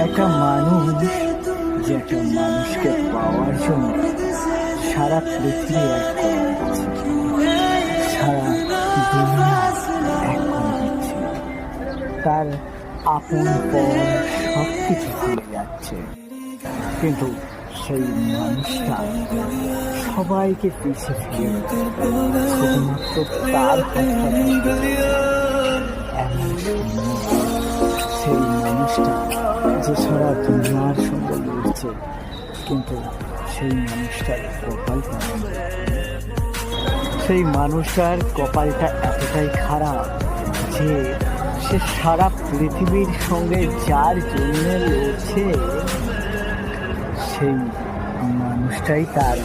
একটা মানুষ যে একটা মানুষকে পাওয়ার জন্য সারা পৃথিবী এক করে দিচ্ছে, সারা দুনিয়া এক করে দিচ্ছে, তার আপন পর সব কিছু ভুলে যাচ্ছে, কিন্তু সেই মানুষটা সবাইকে পিছে ফেলে শুধুমাত্র তার কথা এমন সেই মানুষটা যে সারা দুনিয়ার সঙ্গে লড়ছে, কিন্তু সেই মানুষটার কপালটা সেই মানুষটার কপালটা এতটাই খারাপ যে সে সারা পৃথিবীর সঙ্গে যার জন্য লড়ছে সেই মানুষটাই তার